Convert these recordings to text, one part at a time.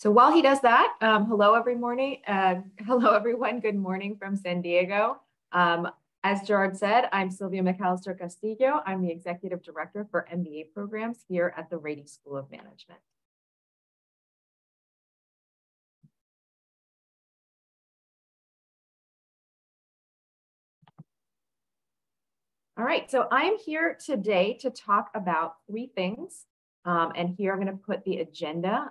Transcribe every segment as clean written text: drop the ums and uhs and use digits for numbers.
So while he does that, hello everyone. Good morning from San Diego. As Gerard said, I'm Silvia McCallister-Castillo. I'm the Executive Director for MBA programs here at the Rady School of Management. All right, so I'm here today to talk about three things. And here I'm going to put the agenda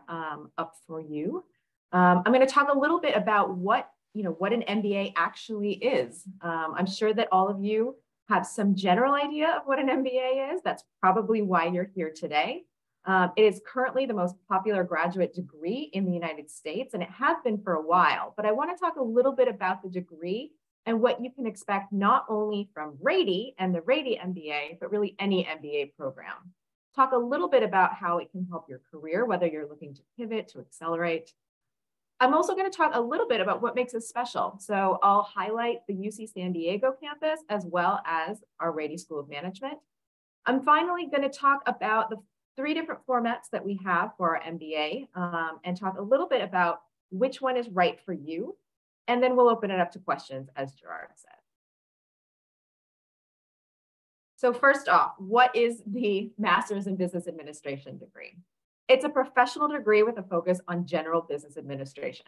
up for you. I'm going to talk a little bit about what an MBA actually is. I'm sure that all of you have some general idea of what an MBA is. That's probably why you're here today. It is currently the most popular graduate degree in the United States, and it has been for a while. But I want to talk a little bit about the degree and what you can expect not only from Rady and the Rady MBA, but really any MBA program. Talk a little bit about how it can help your career, whether you're looking to pivot, to accelerate. I'm also going to talk a little bit about what makes us special. So I'll highlight the UC San Diego campus as well as our Rady School of Management. I'm finally going to talk about the three different formats that we have for our MBA and talk a little bit about which one is right for you. And then we'll open it up to questions, as Gerard said. So first off, what is the Master's in Business Administration degree? It's a professional degree with a focus on general business administration.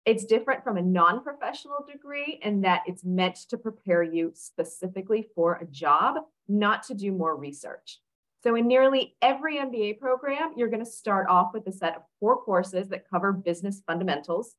It's different from a non-professional degree in that it's meant to prepare you specifically for a job, not to do more research. So in nearly every MBA program, you're going to start off with a set of 4 courses that cover business fundamentals.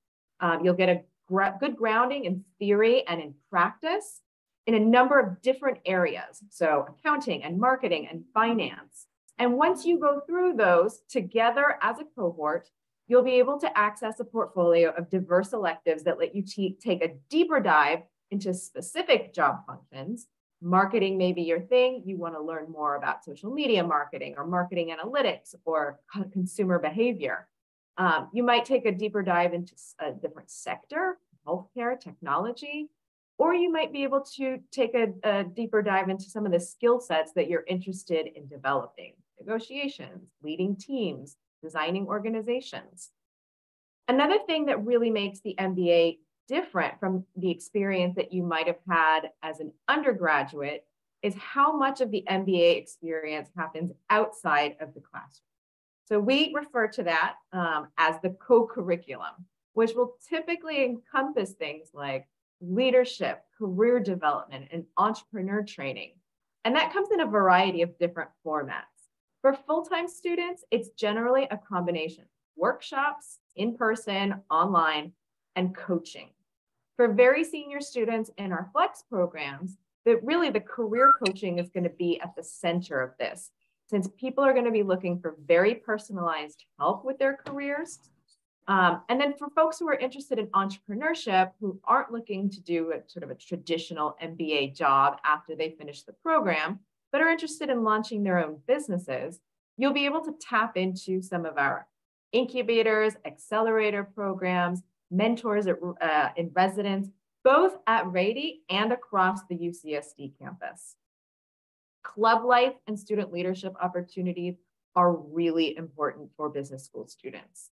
You'll get a good grounding in theory and in practice in a number of different areas. So accounting and marketing and finance. And once you go through those together as a cohort, you'll be able to access a portfolio of diverse electives that let you take a deeper dive into specific job functions. Marketing may be your thing. You want to learn more about social media marketing or marketing analytics or consumer behavior. You might take a deeper dive into a different sector, healthcare, technology, or you might be able to take a deeper dive into some of the skill sets that you're interested in developing: negotiations, leading teams, designing organizations. Another thing that really makes the MBA different from the experience that you might have had as an undergraduate is how much of the MBA experience happens outside of the classroom. So we refer to that as the co-curriculum, which will typically encompass things like leadership, career development, and entrepreneur training. And that comes in a variety of different formats. For full-time students, it's generally a combination of workshops, in-person, online, and coaching. For very senior students in our flex programs, really the career coaching is going to be at the center of this, since people are going to be looking for very personalized help with their careers. And then for folks who are interested in entrepreneurship, who aren't looking to do a sort of a traditional MBA job after they finish the program, but are interested in launching their own businesses, you'll be able to tap into some of our incubators, accelerator programs, mentors in residence, both at Rady and across the UCSD campus. Club life and student leadership opportunities are really important for business school students.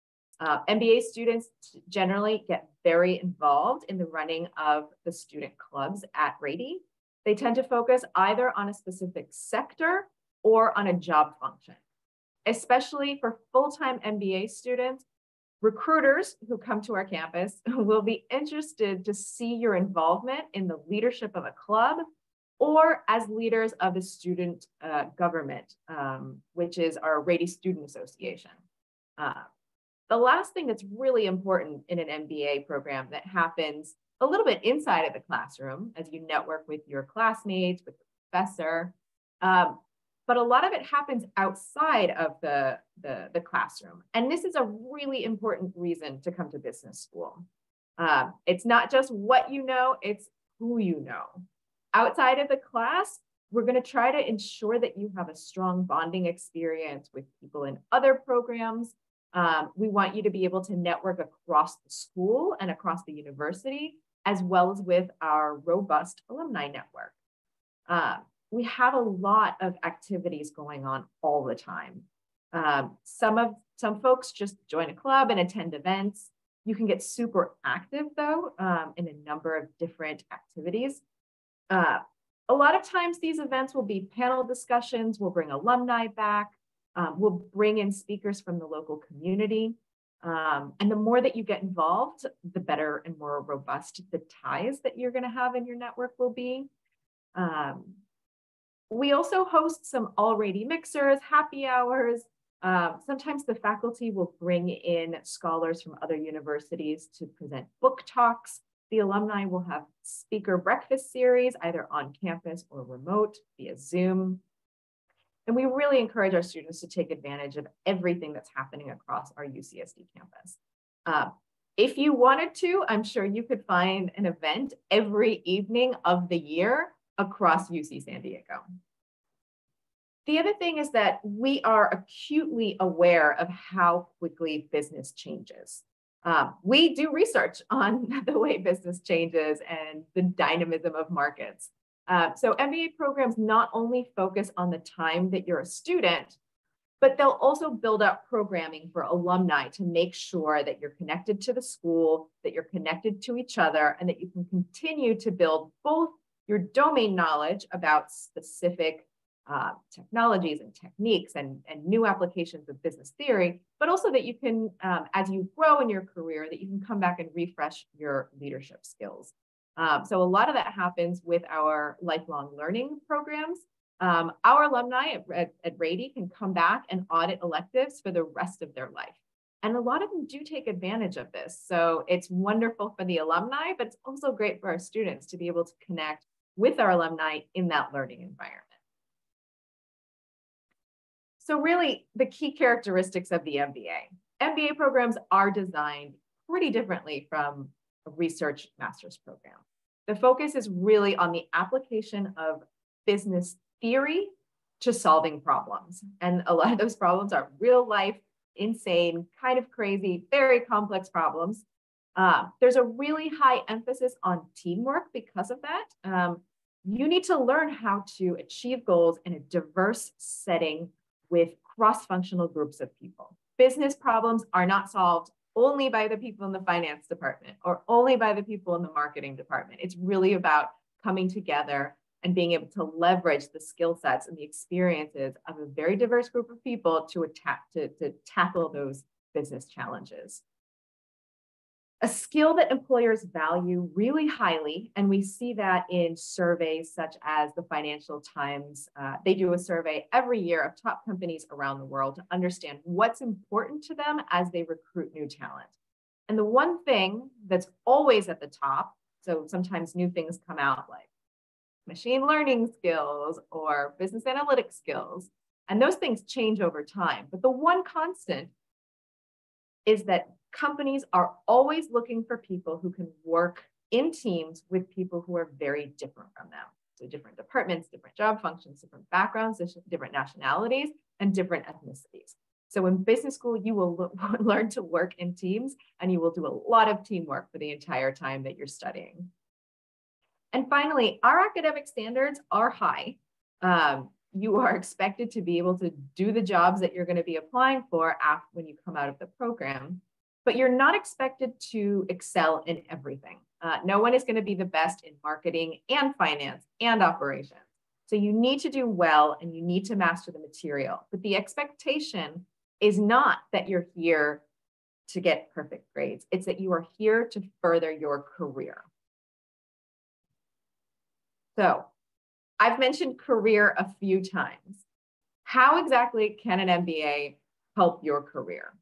MBA students generally get very involved in the running of the student clubs at Rady. They tend to focus either on a specific sector or on a job function. Especially for full-time MBA students, recruiters who come to our campus will be interested to see your involvement in the leadership of a club or as leaders of the student government, which is our Rady Student Association. The last thing that's really important in an MBA program that happens a little bit inside of the classroom as you network with your classmates, with the professor, but a lot of it happens outside of the classroom. And this is a really important reason to come to business school. It's not just what you know, it's who you know. Outside of the class, we're going to try to ensure that you have a strong bonding experience with people in other programs. We want you to be able to network across the school and across the university, as well as with our robust alumni network. We have a lot of activities going on all the time. Some folks just join a club and attend events. You can get super active though in a number of different activities. A lot of times these events will be panel discussions. We'll bring alumni back. We'll bring in speakers from the local community. And the more that you get involved, the better and more robust the ties that you're going to have in your network will be. We also host some all-Rady mixers, happy hours. Sometimes the faculty will bring in scholars from other universities to present book talks. The alumni will have speaker breakfast series, either on campus or remote via Zoom. And we really encourage our students to take advantage of everything that's happening across our UCSD campus. If you wanted to, I'm sure you could find an event every evening of the year across UC San Diego. The other thing is that we are acutely aware of how quickly business changes. We do research on the way business changes and the dynamism of markets. So MBA programs not only focus on the time that you're a student, but they'll also build out programming for alumni to make sure that you're connected to the school, that you're connected to each other, and that you can continue to build both your domain knowledge about specific technologies and techniques and new applications of business theory, but also that you can, as you grow in your career, that you can come back and refresh your leadership skills. So a lot of that happens with our lifelong learning programs. Our alumni at Rady can come back and audit electives for the rest of their life. And a lot of them do take advantage of this. So it's wonderful for the alumni, but it's also great for our students to be able to connect with our alumni in that learning environment. So really, the key characteristics of the MBA. MBA programs are designed pretty differently from a research master's program. The focus is really on the application of business theory to solving problems. And a lot of those problems are real life, insane, kind of crazy, very complex problems. There's a really high emphasis on teamwork because of that. You need to learn how to achieve goals in a diverse setting with cross-functional groups of people. Business problems are not solved only by the people in the finance department or only by the people in the marketing department. It's really about coming together and being able to leverage the skill sets and the experiences of a very diverse group of people to tackle those business challenges. A skill that employers value really highly, and we see that in surveys such as the Financial Times. They do a survey every year of top companies around the world to understand what's important to them as they recruit new talent. And the one thing that's always at the top, so sometimes new things come out like machine learning skills or business analytics skills, and those things change over time. But the one constant is that companies are always looking for people who can work in teams with people who are very different from them. So different departments, different job functions, different backgrounds, different nationalities, and different ethnicities. So in business school, you will learn to work in teams, and you will do a lot of teamwork for the entire time that you're studying. And finally, our academic standards are high. You are expected to be able to do the jobs that you're going to be applying for when you come out of the program. But you're not expected to excel in everything. No one is going to be the best in marketing and finance and operations. So you need to do well and you need to master the material. But the expectation is not that you're here to get perfect grades. It's that you are here to further your career. So I've mentioned career a few times. How exactly can an MBA help your career?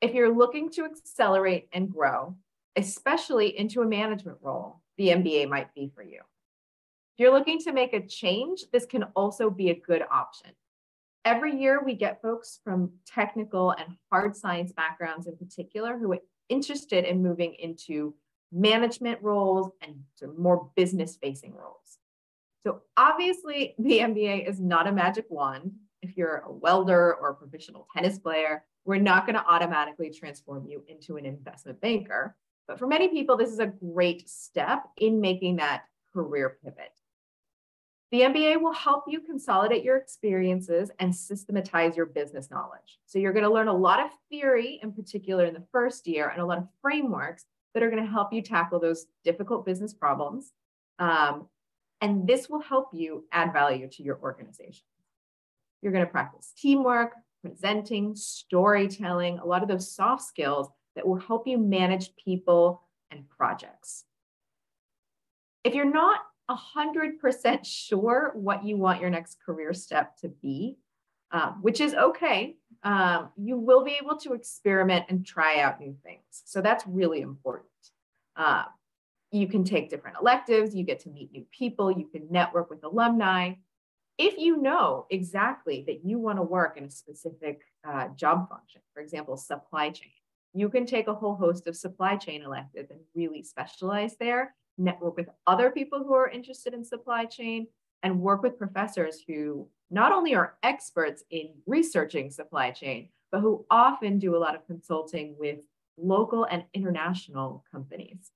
If you're looking to accelerate and grow, especially into a management role, the MBA might be for you. If you're looking to make a change, this can also be a good option. Every year we get folks from technical and hard science backgrounds in particular who are interested in moving into management roles and more business-facing roles. So obviously the MBA is not a magic wand. If you're a welder or a professional tennis player, we're not going to automatically transform you into an investment banker. But for many people, this is a great step in making that career pivot. The MBA will help you consolidate your experiences and systematize your business knowledge. So you're going to learn a lot of theory, in particular in the first year, and a lot of frameworks that are going to help you tackle those difficult business problems. And this will help you add value to your organization. You're going to practice teamwork, presenting, storytelling, a lot of those soft skills that will help you manage people and projects. If you're not 100% sure what you want your next career step to be, which is okay, you will be able to experiment and try out new things. So that's really important. You can take different electives, you get to meet new people, you can network with alumni. If you know exactly that you want to work in a specific job function, for example, supply chain, you can take a whole host of supply chain electives and really specialize there, network with other people who are interested in supply chain, and work with professors who not only are experts in researching supply chain, but who often do a lot of consulting with local and international companies.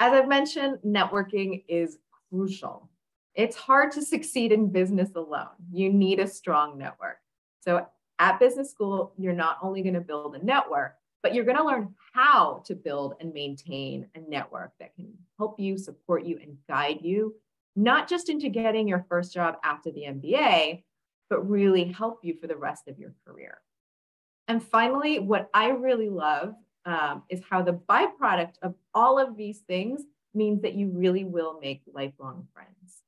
As I've mentioned, networking is crucial. It's hard to succeed in business alone. You need a strong network. So at business school, you're not only going to build a network, but you're going to learn how to build and maintain a network that can help you, support you, and guide you, not just into getting your first job after the MBA, but really help you for the rest of your career. And finally, what I really love is how the byproduct of all of these things means that you really will make lifelong friends.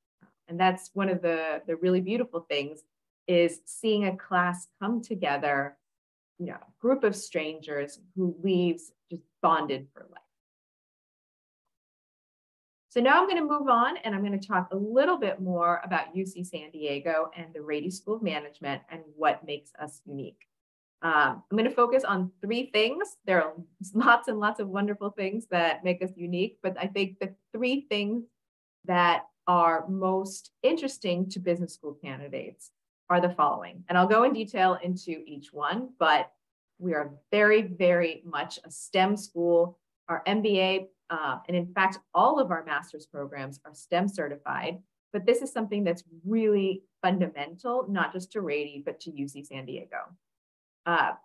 And that's one of the really beautiful things, is seeing a class come together, a group of strangers who leaves just bonded for life. So now I'm going to move on, and I'm going to talk a little bit more about UC San Diego and the Rady School of Management and what makes us unique. I'm going to focus on three things. There are lots and lots of wonderful things that make us unique, but I think the three things that are most interesting to business school candidates are the following. And I'll go in detail into each one, but we are very, very much a STEM school. Our MBA, and in fact, all of our master's programs are STEM certified, but this is something that's really fundamental, not just to Rady, but to UC San Diego.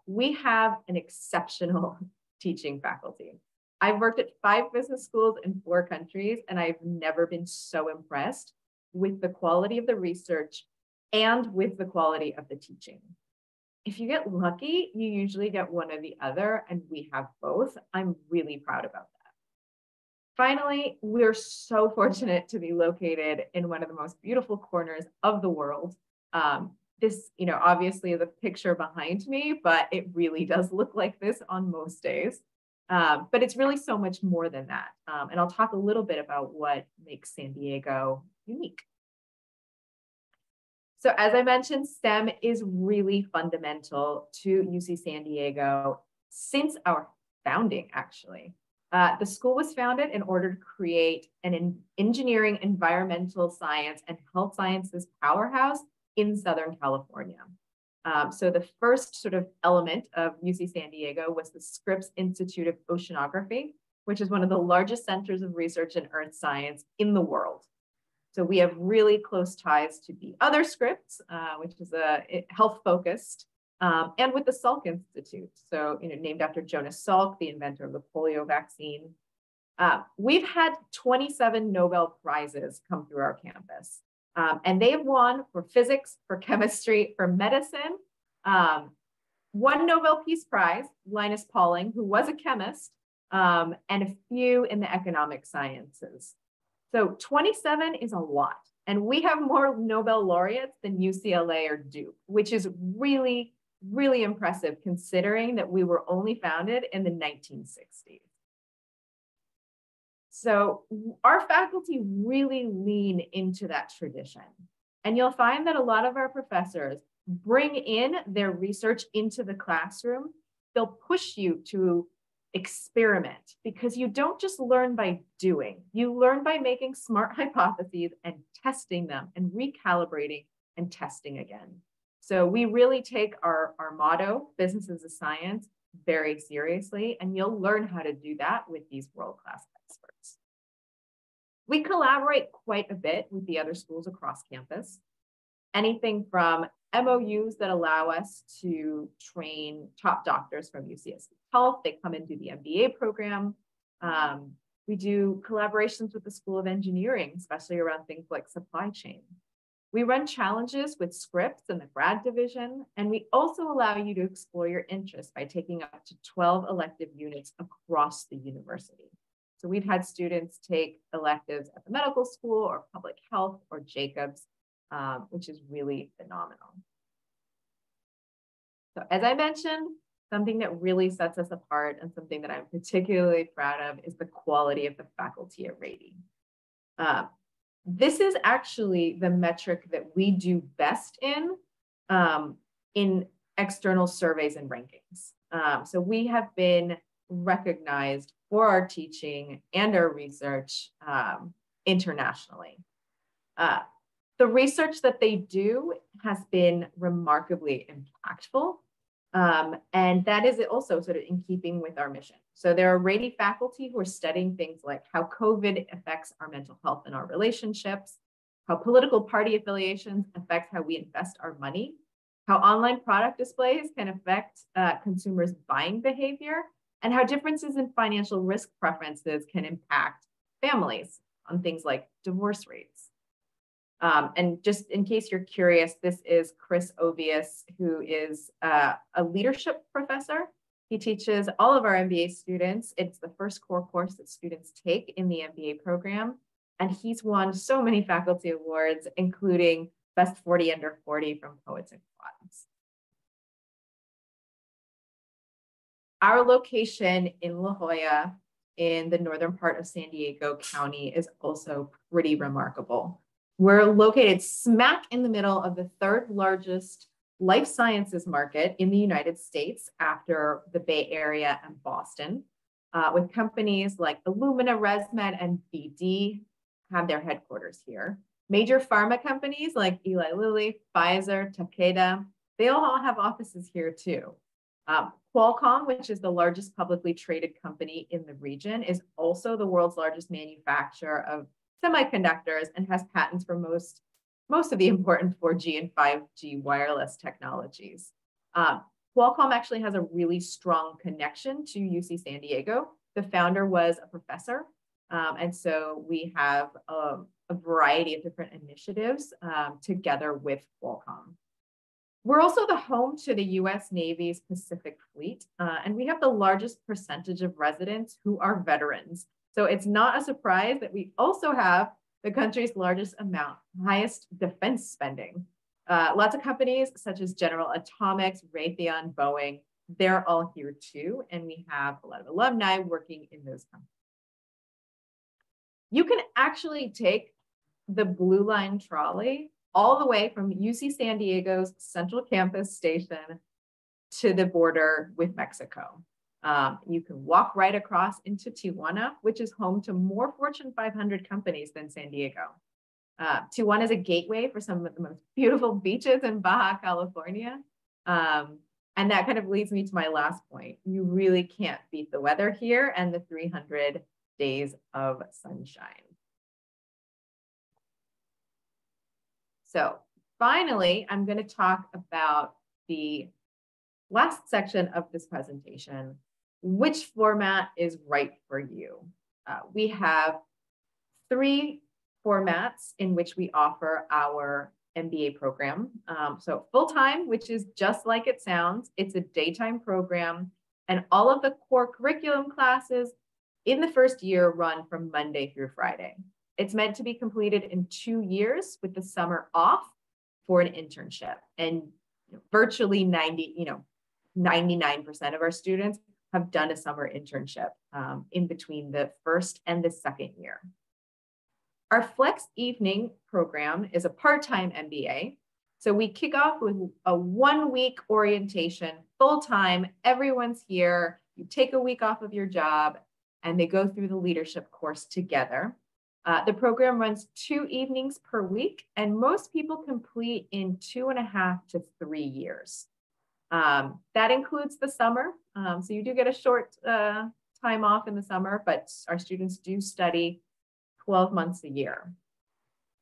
We have an exceptional teaching faculty. I've worked at 5 business schools in 4 countries, and I've never been so impressed with the quality of the research and with the quality of the teaching. If you get lucky, you usually get one or the other, and we have both. I'm really proud about that. Finally, we're so fortunate to be located in one of the most beautiful corners of the world. This, obviously is a picture behind me, but it really does look like this on most days. But it's really so much more than that. And I'll talk a little bit about what makes San Diego unique. So as I mentioned, STEM is really fundamental to UC San Diego since our founding, actually. The school was founded in order to create an engineering, environmental science, and health sciences powerhouse in Southern California. So the first sort of element of UC San Diego was the Scripps Institute of Oceanography, which is one of the largest centers of research in earth science in the world. So we have really close ties to the other Scripps, which is health-focused, and with the Salk Institute. So, named after Jonas Salk, the inventor of the polio vaccine. We've had 27 Nobel Prizes come through our campus. And they have won for physics, for chemistry, for medicine. One Nobel Peace Prize, Linus Pauling, who was a chemist, and a few in the economic sciences. So 27 is a lot. And we have more Nobel laureates than UCLA or Duke, which is really, really impressive considering that we were only founded in the 1960s. So our faculty really lean into that tradition. And you'll find that a lot of our professors bring in their research into the classroom. They'll push you to experiment because you don't just learn by doing. You learn by making smart hypotheses and testing them and recalibrating and testing again. So we really take our motto, business is a science, very seriously, and you'll learn how to do that with these world-class experts. We collaborate quite a bit with the other schools across campus. Anything from MOUs that allow us to train top doctors from UCSD Health. They come and do the MBA program. We do collaborations with the School of Engineering, especially around things like supply chain. We run challenges with scripts in the grad division, and we also allow you to explore your interests by taking up to 12 elective units across the university. So we've had students take electives at the medical school or public health or Jacobs, which is really phenomenal. So as I mentioned, something that really sets us apart and something that I'm particularly proud of is the quality of the faculty at Rady. This is actually the metric that we do best in external surveys and rankings. So we have been recognized for our teaching and our research internationally. The research that they do has been remarkably impactful. And that is also sort of in keeping with our mission. So there are Rady faculty who are studying things like how COVID affects our mental health and our relationships, how political party affiliations affect how we invest our money, how online product displays can affect consumers' buying behavior, and how differences in financial risk preferences can impact families on things like divorce rates. And just in case you're curious, this is Chris Ovius, who is a leadership professor. He teaches all of our MBA students. It's the first core course that students take in the MBA program. And he's won so many faculty awards, including Best 40 Under 40 from Poets and Quads. Our location in La Jolla, in the northern part of San Diego County, is also pretty remarkable. We're located smack in the middle of the third largest life sciences market in the United States after the Bay Area and Boston, with companies like Illumina, ResMed, and BD have their headquarters here. Major pharma companies like Eli Lilly, Pfizer, Takeda, they all have offices here too. Qualcomm, which is the largest publicly traded company in the region, is also the world's largest manufacturer of semiconductors and has patents for most of the important 4G and 5G wireless technologies. Qualcomm actually has a really strong connection to UC San Diego. The founder was a professor, and so we have a variety of different initiatives together with Qualcomm. We're also the home to the US Navy's Pacific Fleet, and we have the largest percentage of residents who are veterans. So it's not a surprise that we also have the country's highest defense spending. Lots of companies such as General Atomics, Raytheon, Boeing, they're all here too. And we have a lot of alumni working in those companies. You can actually take the Blue Line trolley all the way from UC San Diego's Central Campus station to the border with Mexico. You can walk right across into Tijuana, which is home to more Fortune 500 companies than San Diego. Tijuana is a gateway for some of the most beautiful beaches in Baja California. And that kind of leads me to my last point. You really can't beat the weather here and the 300 days of sunshine. So finally, I'm going to talk about the last section of this presentation, which format is right for you. We have 3 formats in which we offer our MBA program. So full-time, which is just like it sounds, it's a daytime program, and all of the core curriculum classes in the first year run from Monday through Friday. It's meant to be completed in 2 years with the summer off for an internship. And virtually 99% of our students have done a summer internship in between the first and the second year. Our Flex Evening program is a part-time MBA. So we kick off with a 1-week orientation, full-time, everyone's here, you take a week off of your job, and they go through the leadership course together. The program runs 2 evenings per week, and most people complete in 2.5 to 3 years. That includes the summer. So you do get a short time off in the summer, but our students do study 12 months a year.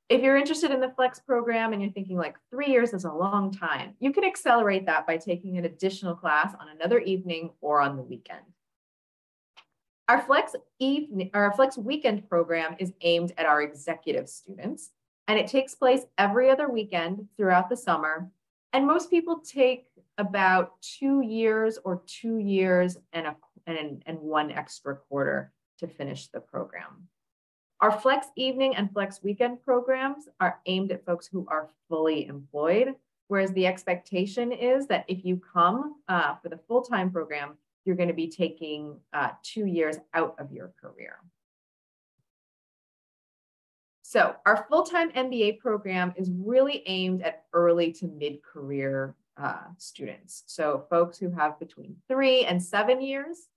If you're interested in the Flex program and you're thinking like 3 years is a long time, you can accelerate that by taking an additional class on another evening or on the weekend. Our Flex Weekend program is aimed at our executive students, and it takes place every other weekend throughout the summer. And most people take about 2 years or 2 years and 1 extra quarter to finish the program. Our Flex Evening and Flex Weekend programs are aimed at folks who are fully employed, whereas the expectation is that if you come for the full-time program, you're going to be taking 2 years out of your career. So our full-time MBA program is really aimed at early to mid-career students. So folks who have between 3 and 7 years.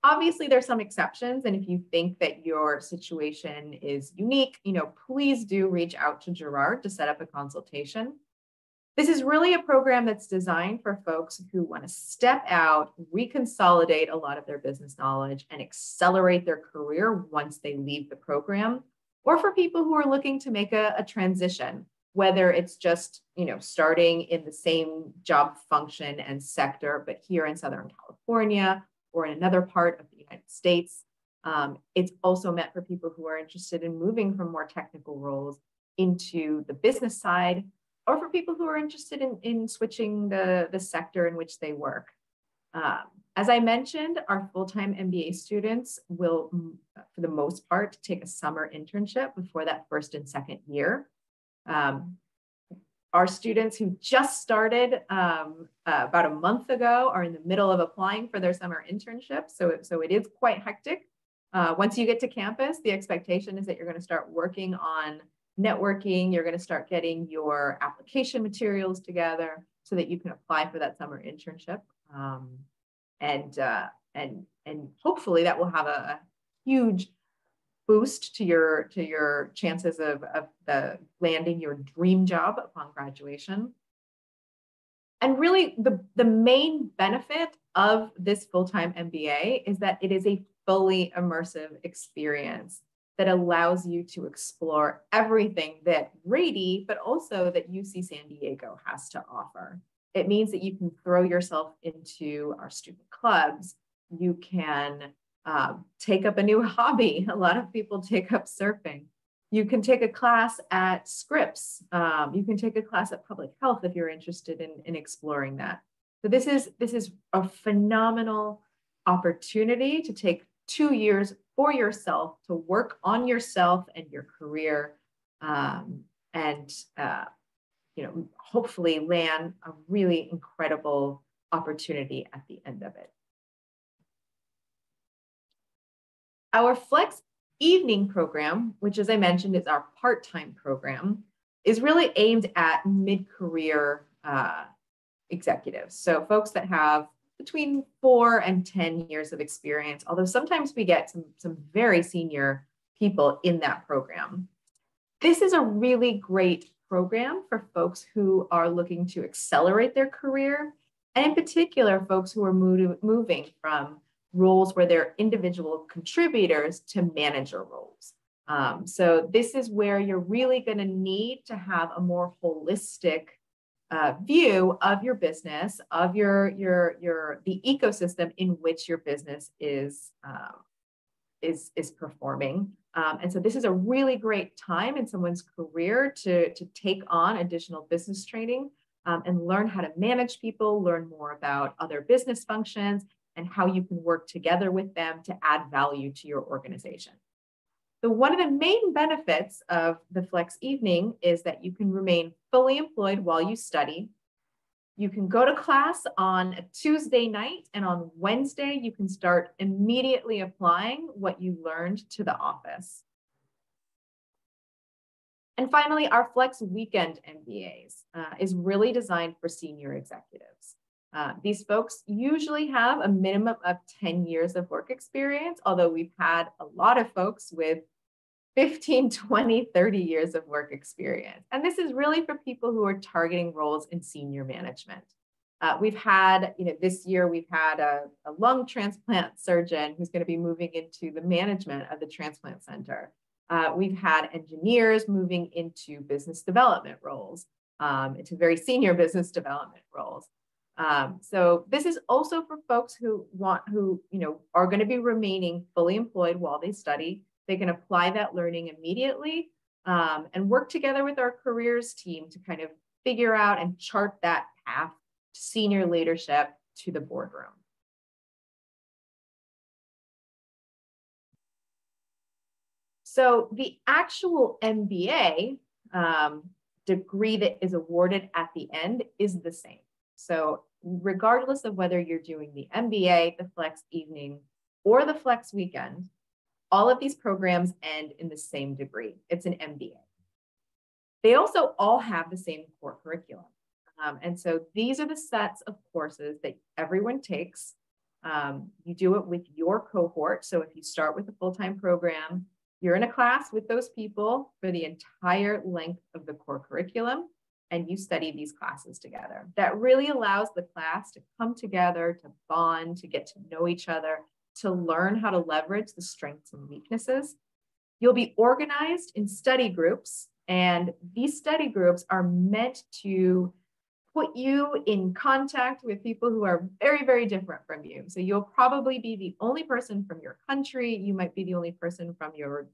Obviously, there's some exceptions. And if you think that your situation is unique, please do reach out to Gerard to set up a consultation. This is really a program that's designed for folks who want to step out, reconsolidate a lot of their business knowledge, and accelerate their career once they leave the program, or for people who are looking to make a transition, whether it's just starting in the same job function and sector, but here in Southern California or in another part of the United States. It's also meant for people who are interested in moving from more technical roles into the business side, or for people who are interested in switching the sector in which they work. As I mentioned, our full-time MBA students will, for the most part, take a summer internship before that first and second year. Our students who just started about a month ago are in the middle of applying for their summer internship. So it is quite hectic. Once you get to campus, the expectation is that you're going to start working on networking. You're going to start getting your application materials together so that you can apply for that summer internship. And hopefully that will have a huge boost to your chances of landing your dream job upon graduation. And really the main benefit of this full-time MBA is that it is a fully immersive experience that allows you to explore everything that Rady, but also that UC San Diego has to offer. It means that you can throw yourself into our student clubs. You can take up a new hobby. A lot of people take up surfing. You can take a class at Scripps. You can take a class at Public Health if you're interested in exploring that. So this is a phenomenal opportunity to take 2 years for yourself to work on yourself and your career, and hopefully land a really incredible opportunity at the end of it. Our Flex Evening program, which as I mentioned is our part-time program, is really aimed at mid-career executives. So folks that have between 4 and 10 years of experience, although sometimes we get some very senior people in that program. This is a really great program for folks who are looking to accelerate their career, and in particular, folks who are moving from roles where they're individual contributors to manager roles. So this is where you're really going to need to have a more holistic view of your business, of the ecosystem in which your business is performing. And so this is a really great time in someone's career to take on additional business training and learn how to manage people, learn more about other business functions, and how you can work together with them to add value to your organization. So one of the main benefits of the Flex Evening is that you can remain fully employed while you study. You can go to class on a Tuesday night, and on Wednesday, you can start immediately applying what you learned to the office. And finally, our Flex Weekend MBAs is really designed for senior executives. These folks usually have a minimum of 10 years of work experience, although we've had a lot of folks with 15, 20, 30 years of work experience. And this is really for people who are targeting roles in senior management. We've had, this year we've had a lung transplant surgeon who's going to be moving into the management of the transplant center. We've had engineers moving into business development roles, into very senior business development roles. So this is also for folks who are going to be remaining fully employed while they study. They can apply that learning immediately and work together with our careers team to kind of figure out and chart that path to senior leadership to the boardroom. So the actual MBA degree that is awarded at the end is the same. So regardless of whether you're doing the MBA, the flex evening, or the flex weekend, all of these programs end in the same degree. It's an MBA. They also all have the same core curriculum. And so these are the sets of courses that everyone takes. You do it with your cohort. So if you start with a full-time program, you're in a class with those people for the entire length of the core curriculum, and you study these classes together. That really allows the class to come together, to bond, to get to know each other, to learn how to leverage the strengths and weaknesses. You'll be organized in study groups, and these study groups are meant to put you in contact with people who are very, very different from you. So you'll probably be the only person from your country. You might be the only person from your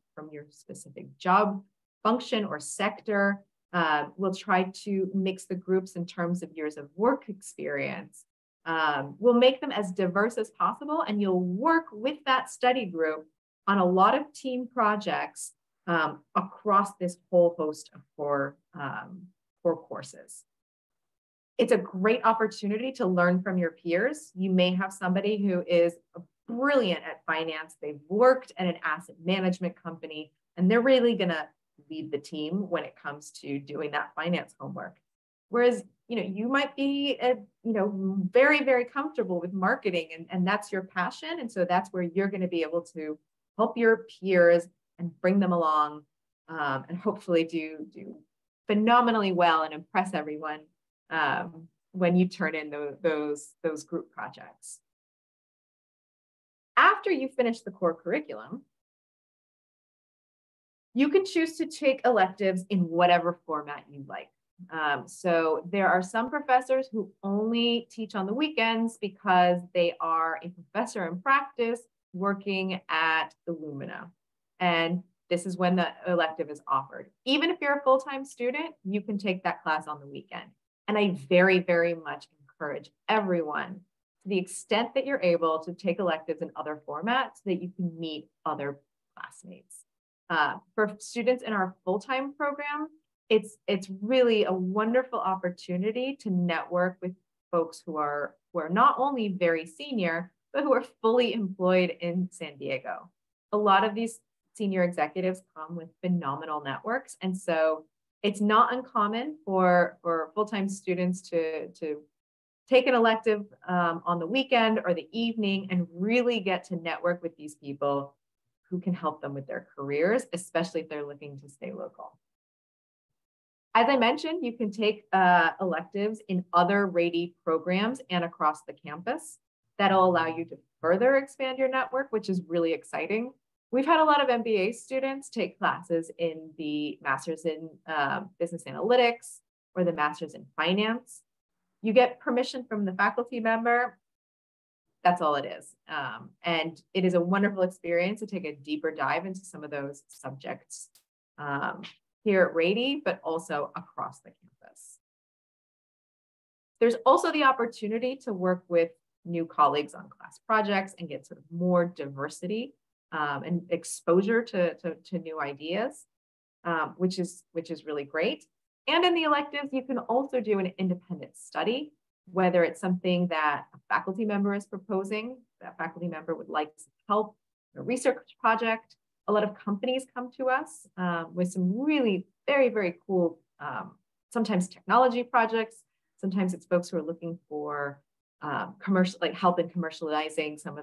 specific job function or sector. We'll try to mix the groups in terms of years of work experience. We'll make them as diverse as possible, and you'll work with that study group on a lot of team projects across this whole host of core courses. It's a great opportunity to learn from your peers. You may have somebody who is brilliant at finance. They've worked at an asset management company, and they're really going to lead the team when it comes to doing that finance homework. Whereas, you might be, very, very comfortable with marketing, and that's your passion. And so that's where you're going to be able to help your peers and bring them along, and hopefully do phenomenally well and impress everyone when you turn in those group projects. After you finish the core curriculum, you can choose to take electives in whatever format you like. So there are some professors who only teach on the weekends because they are a professor in practice working at Illumina. And this is when the elective is offered. Even if you're a full-time student, you can take that class on the weekend. And I very, very much encourage everyone, to the extent that you're able, to take electives in other formats so that you can meet other classmates. For students in our full-time program, it's really a wonderful opportunity to network with folks who are not only very senior, but who are fully employed in San Diego. A lot of these senior executives come with phenomenal networks. And so it's not uncommon for full-time students to take an elective on the weekend or the evening and really get to network with these people who can help them with their careers, especially if they're looking to stay local. As I mentioned, you can take electives in other Rady programs and across the campus. That'll allow you to further expand your network, which is really exciting. We've had a lot of MBA students take classes in the Master's in Business Analytics or the Master's in Finance. You get permission from the faculty member. That's all it is. And it is a wonderful experience to take a deeper dive into some of those subjects here at Rady, but also across the campus. There's also the opportunity to work with new colleagues on class projects and get sort of more diversity and exposure to new ideas, which is really great. And in the electives, you can also do an independent study, whether it's something that a faculty member is proposing, that faculty member would like some help, a research project. A lot of companies come to us with some really very, very cool, sometimes technology projects. Sometimes it's folks who are looking for help in commercializing some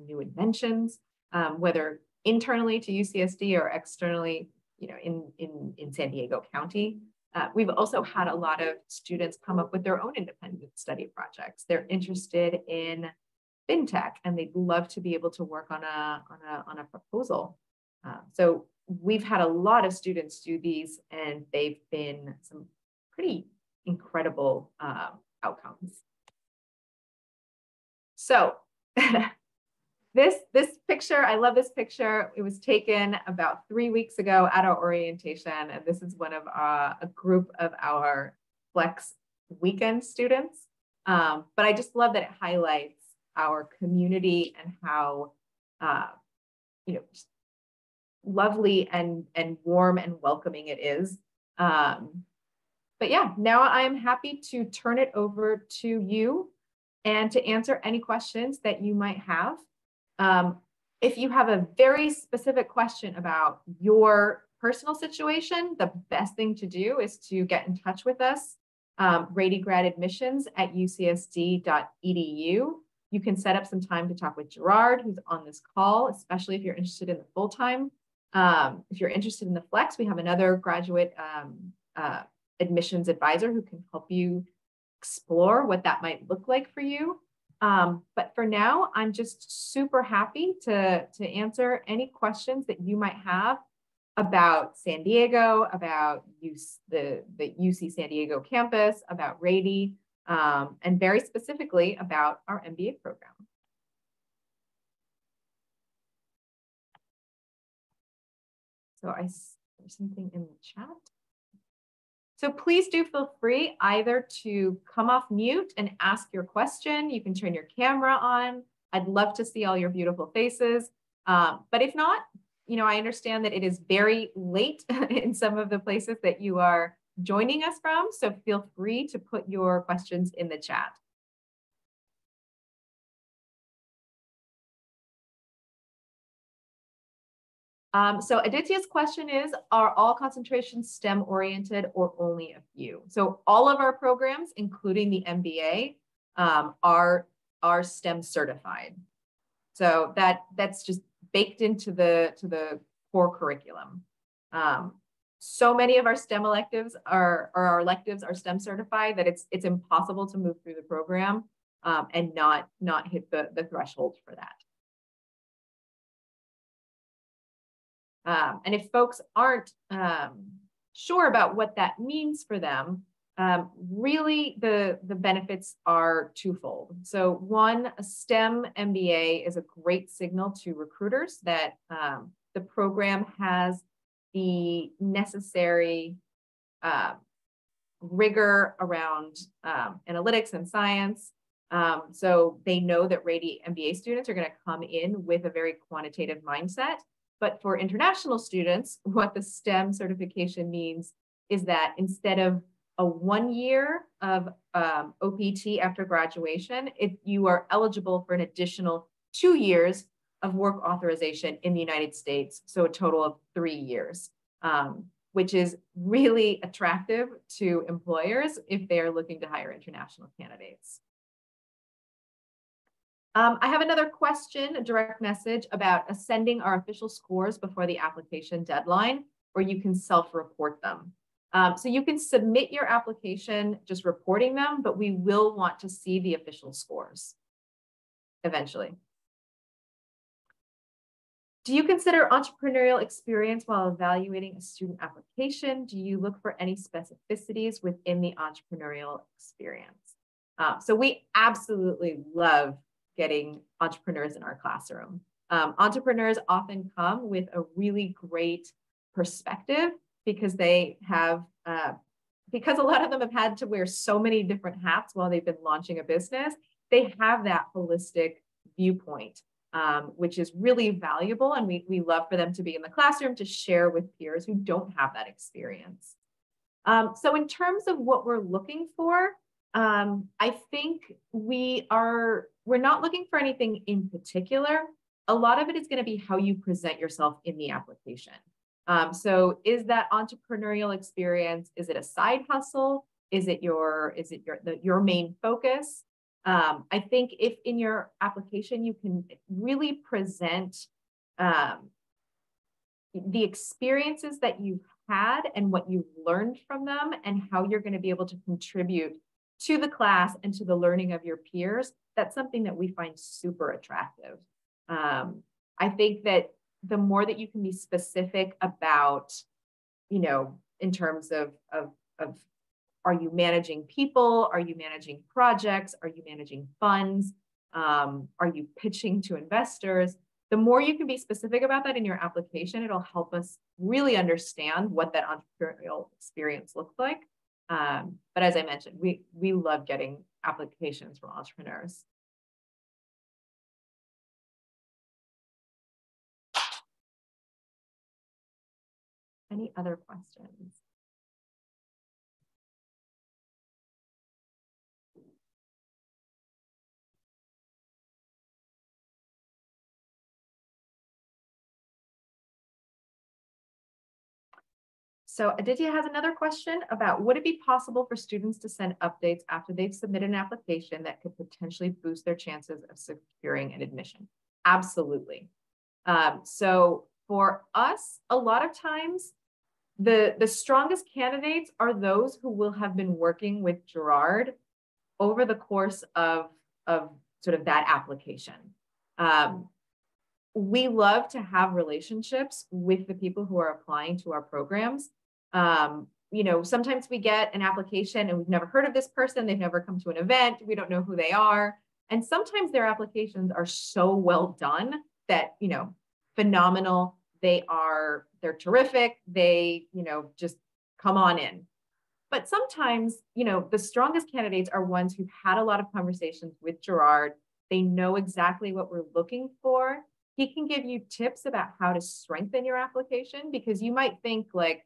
new inventions, whether internally to UCSD or externally, in San Diego County. We've also had a lot of students come up with their own independent study projects. They're interested in fintech and they'd love to be able to work on a proposal. So we've had a lot of students do these, and they've been some pretty incredible outcomes. So this picture, I love this picture. It was taken about 3 weeks ago at our orientation, and this is one of a group of our Flex weekend students. But I just love that it highlights our community and how just lovely and warm and welcoming it is. But yeah, now I'm happy to turn it over to you and to answer any questions that you might have. If you have a very specific question about your personal situation, the best thing to do is to get in touch with us, radygrad.admissions@ucsd.edu. You can set up some time to talk with Gerard, who's on this call, especially if you're interested in the full-time. If you're interested in the flex, we have another graduate admissions advisor who can help you explore what that might look like for you. But for now, I'm just super happy to answer any questions that you might have about San Diego, about the UC San Diego campus, about Rady, and very specifically about our MBA program. So there's something in the chat. So please do feel free either to come off mute and ask your question. You can turn your camera on. I'd love to see all your beautiful faces. But if not, I understand that it is very late in some of the places that you are joining us from. So feel free to put your questions in the chat. So Aditya's question is, are all concentrations STEM oriented or only a few? So all of our programs, including the MBA, are STEM certified. So that's just baked into the core curriculum. So many of our STEM electives our electives are STEM certified that it's impossible to move through the program and not hit the threshold for that. And if folks aren't sure about what that means for them, really the benefits are twofold. So one, a STEM MBA is a great signal to recruiters that the program has the necessary rigor around analytics and science. So they know that Rady MBA students are going to come in with a very quantitative mindset. But for international students, what the STEM certification means is that instead of a 1 year of OPT after graduation, you are eligible for an additional 2 years of work authorization in the United States. So a total of 3 years, which is really attractive to employers if they're looking to hire international candidates. I have another question, a direct message about ascending our official scores before the application deadline, or you can self-report them. So you can submit your application just reporting them, but we will want to see the official scores eventually. Do you consider entrepreneurial experience while evaluating a student application? Do you look for any specificities within the entrepreneurial experience? So we absolutely love getting entrepreneurs in our classroom. Entrepreneurs often come with a really great perspective because they have, because a lot of them have had to wear so many different hats while they've been launching a business, they have that holistic viewpoint, which is really valuable. And we love for them to be in the classroom to share with peers who don't have that experience. So in terms of what we're looking for, I think we're not looking for anything in particular. A lot of it is going to be how you present yourself in the application. So is that entrepreneurial experience, is it a side hustle? Is it your main focus? I think if in your application, you can really present the experiences that you've had and what you've learned from them and how you're going to be able to contribute to the class and to the learning of your peers, that's something that we find super attractive. I think that the more that you can be specific about, you know, in terms of are you managing people? Are you managing projects? Are you managing funds? Are you pitching to investors? The more you can be specific about that in your application, it'll help us really understand what that entrepreneurial experience looks like. But as I mentioned, we love getting applications from entrepreneurs. Any other questions? So Aditya has another question about, would it be possible for students to send updates after they've submitted an application that could potentially boost their chances of securing an admission? Absolutely. So for us, a lot of times, the strongest candidates are those who will have been working with Gerard over the course of sort of that application. We love to have relationships with the people who are applying to our programs. You know, sometimes we get an application and we've never heard of this person. They've never come to an event. We don't know who they are. And sometimes their applications are so well done that, you know, phenomenal. They're terrific. They, you know, just come on in. But sometimes, you know, the strongest candidates are ones who've had a lot of conversations with Gerard. They know exactly what we're looking for. He can give you tips about how to strengthen your application, because you might think like,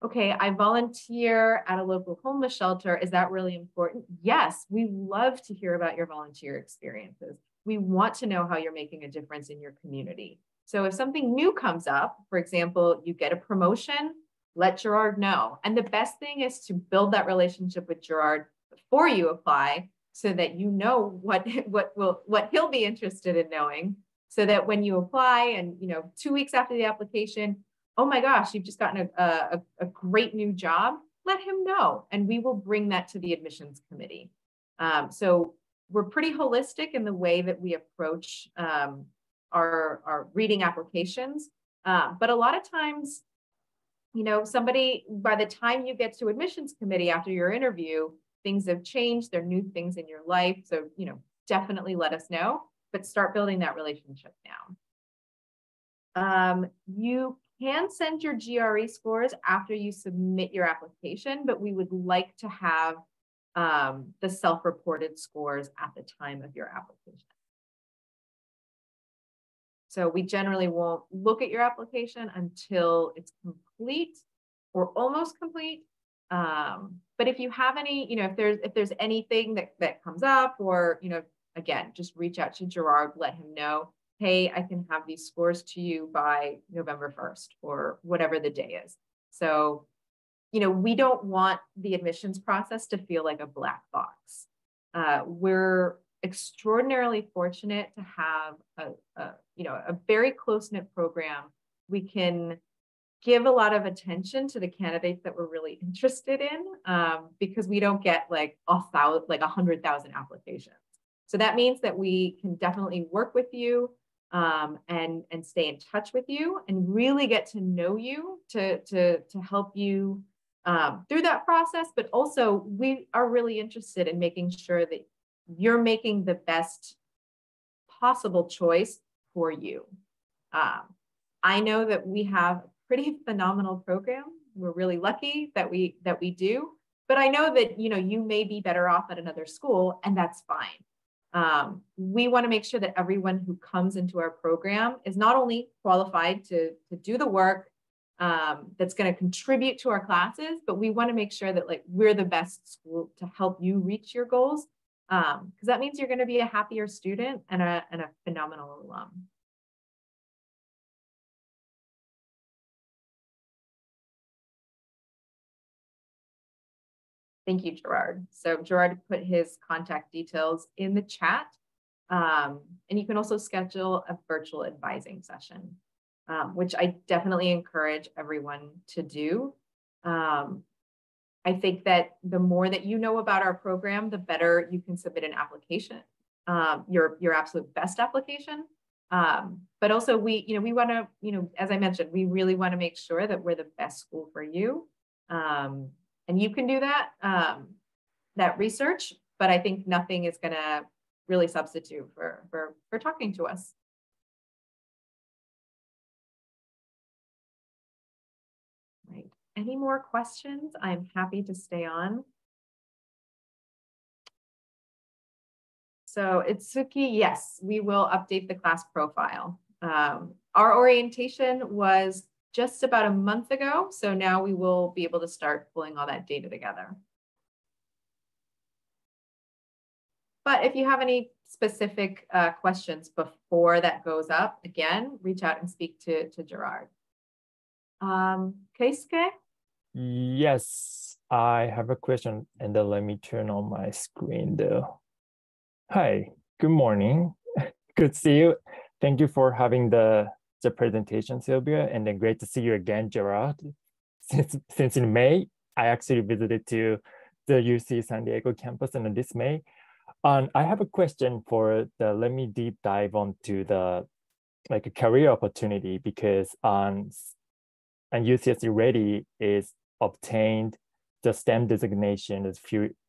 okay, I volunteer at a local homeless shelter. Is that really important? Yes, we love to hear about your volunteer experiences. We want to know how you're making a difference in your community. So if something new comes up, for example, you get a promotion, let Gerard know. And the best thing is to build that relationship with Gerard before you apply, so that you know what he'll be interested in knowing, so that when you apply and, you know, 2 weeks after the application, oh my gosh, you've just gotten a great new job, let him know. And we will bring that to the admissions committee. So we're pretty holistic in the way that we approach our reading applications. But a lot of times, you know, somebody, by the time you get to admissions committee after your interview, things have changed. There are new things in your life. So, you know, definitely let us know, but start building that relationship now. You can send your GRE scores after you submit your application, but we would like to have the self-reported scores at the time of your application. So we generally won't look at your application until it's complete or almost complete. But if you have any, you know, if there's anything that comes up, or, you know, again, just reach out to Gerard, let him know, hey, I can have these scores to you by November 1st or whatever the day is. So, you know, we don't want the admissions process to feel like a black box. We're extraordinarily fortunate to have a very close-knit program. We can give a lot of attention to the candidates that we're really interested in, because we don't get like 100,000 applications. So that means that we can definitely work with you and stay in touch with you and really get to know you to help you through that process. But also, we are really interested in making sure that you're making the best possible choice for you. I know that we have a pretty phenomenal program. We're really lucky that we do, but I know that, you know, you may be better off at another school, and that's fine. We want to make sure that everyone who comes into our program is not only qualified to do the work that's going to contribute to our classes, but we want to make sure that like we're the best school to help you reach your goals. Because that means you're going to be a happier student and a phenomenal alum. Thank you, Gerard. So Gerard put his contact details in the chat. And you can also schedule a virtual advising session, which I definitely encourage everyone to do. I think that the more that you know about our program, the better you can submit an application, your absolute best application. But also we want to, as I mentioned, we really want to make sure that we're the best school for you. And you can do that, that research, but I think nothing is going to really substitute for talking to us. Right. Any more questions? I'm happy to stay on. So Itsuki, yes, we will update the class profile. Our orientation was just about a month ago, so now we will be able to start pulling all that data together. But if you have any specific questions before that goes up, again, reach out and speak to Gerard. Keisuke? Yes, I have a question, and then let me turn on my screen though. Hi, good morning. Good to see you. Thank you for having the presentation, Silvia, and then great to see you again, Gerard. Since in May, I actually visited to the UC San Diego campus in this May. I have a question for let me deep dive onto the a career opportunity, because on UCSC Rady is obtained the STEM designation a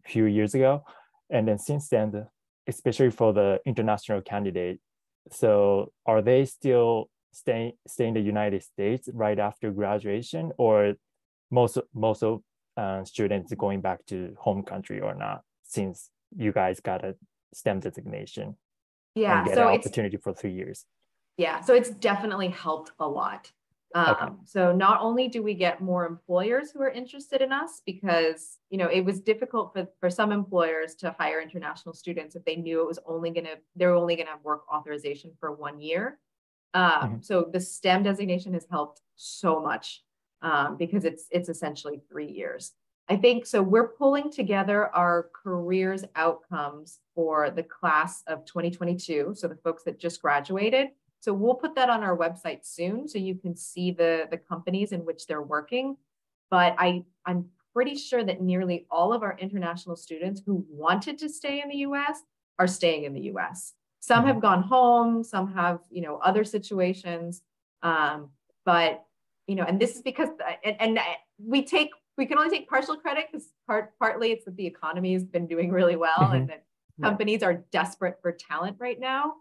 few years ago, and then since then, especially for the international candidate, so are they still stay in the United States right after graduation, or most of students going back to home country or not, since you guys got a STEM designation and get an opportunity for 3 years? Yeah, so it's definitely helped a lot. Okay. So not only do we get more employers who are interested in us, because it was difficult for some employers to hire international students if they knew it was they were only gonna have work authorization for 1 year. So the STEM designation has helped so much because it's essentially 3 years. I think so. We're pulling together our careers outcomes for the class of 2022. So the folks that just graduated. So we'll put that on our website soon, so you can see the companies in which they're working. But I'm pretty sure that nearly all of our international students who wanted to stay in the US are staying in the US. Some have gone home, some have, other situations. But, and this is because, and we can only take partial credit because partly it's that the economy has been doing really well and that companies are desperate for talent right now.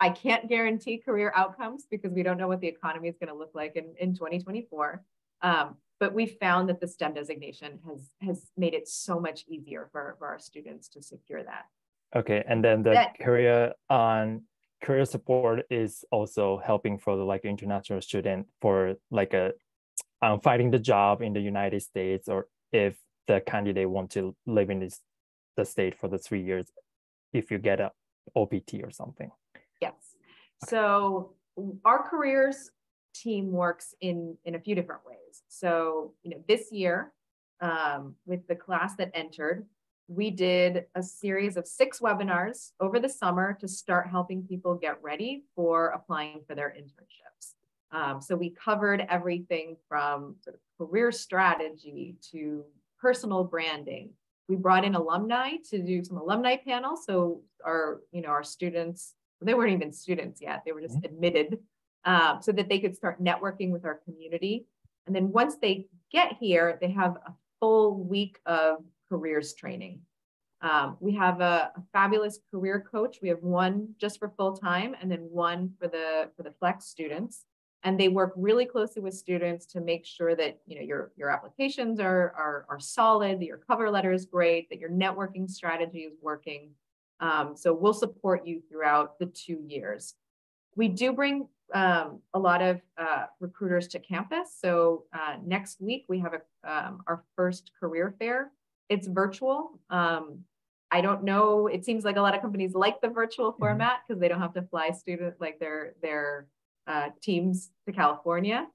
I can't guarantee career outcomes because we don't know what the economy is going to look like in 2024. But we found that the STEM designation has made it so much easier for our students to secure that. Okay, and then the career support is also helping for the international student for finding the job in the United States, or if the candidate want to live in the state for the 3 years, if you get a OPT or something. Yes. So our careers team works in a few different ways. So, this year, with the class that entered, we did a series of 6 webinars over the summer to start helping people get ready for applying for their internships. So we covered everything from sort of career strategy to personal branding. We brought in alumni to do some alumni panels. So our students, they weren't even students yet, they were just admitted, so that they could start networking with our community. And then once they get here, they have a full week of careers training. We have a fabulous career coach. We have one just for full-time and then one for the flex students. And they work really closely with students to make sure that your applications are solid, that your cover letter is great, that your networking strategy is working. So we'll support you throughout the 2 years. We do bring a lot of recruiters to campus. So next week we have our first career fair. It's virtual. I don't know. It seems like a lot of companies like the virtual format because they don't have to fly students their teams to California.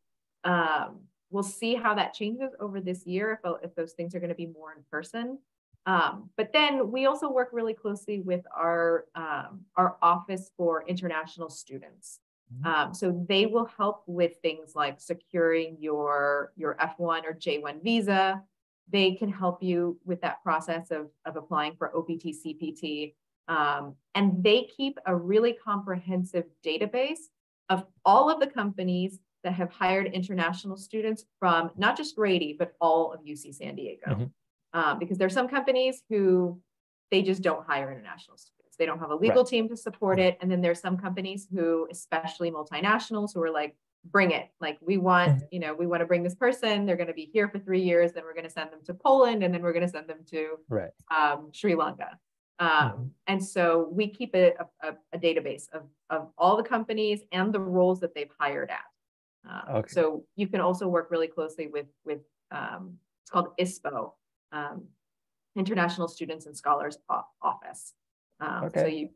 We'll see how that changes over this year if those things are going to be more in person. But then we also work really closely with our Office for International Students. So they will help with things like securing your F1 or J1 visa. They can help you with that process of applying for OPT, CPT. And they keep a really comprehensive database of all of the companies that have hired international students from not just Rady, but all of UC San Diego. Because there's some companies who they just don't hire international students. They don't have a legal team to support it. And then there's some companies who, especially multinationals, who are like, bring it. Like, we want, you know, we want to bring this person. They're going to be here for 3 years. Then we're going to send them to Poland. And then we're going to send them to Sri Lanka. And so we keep a database of all the companies and the roles that they've hired at. So you can also work really closely with it's called ISPO, International Students and Scholars Office. So you.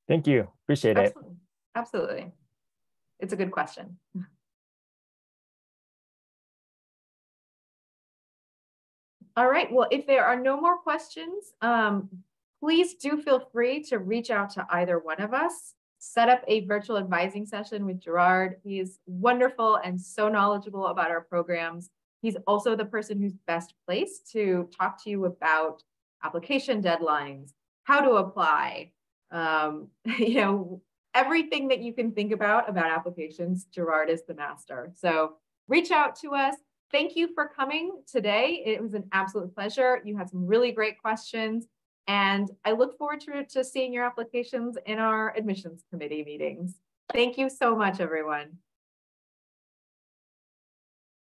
Thank you. Appreciate it. Absolutely. It's a good question. All right. Well, if there are no more questions, please do feel free to reach out to either one of us. Set up a virtual advising session with Gerard. He is wonderful and so knowledgeable about our programs. He's also the person who's best placed to talk to you about application deadlines, how to apply, you know, everything that you can think about applications. Gerard is the master. So reach out to us. Thank you for coming today. It was an absolute pleasure. You had some really great questions, and I look forward to seeing your applications in our admissions committee meetings. Thank you so much, everyone.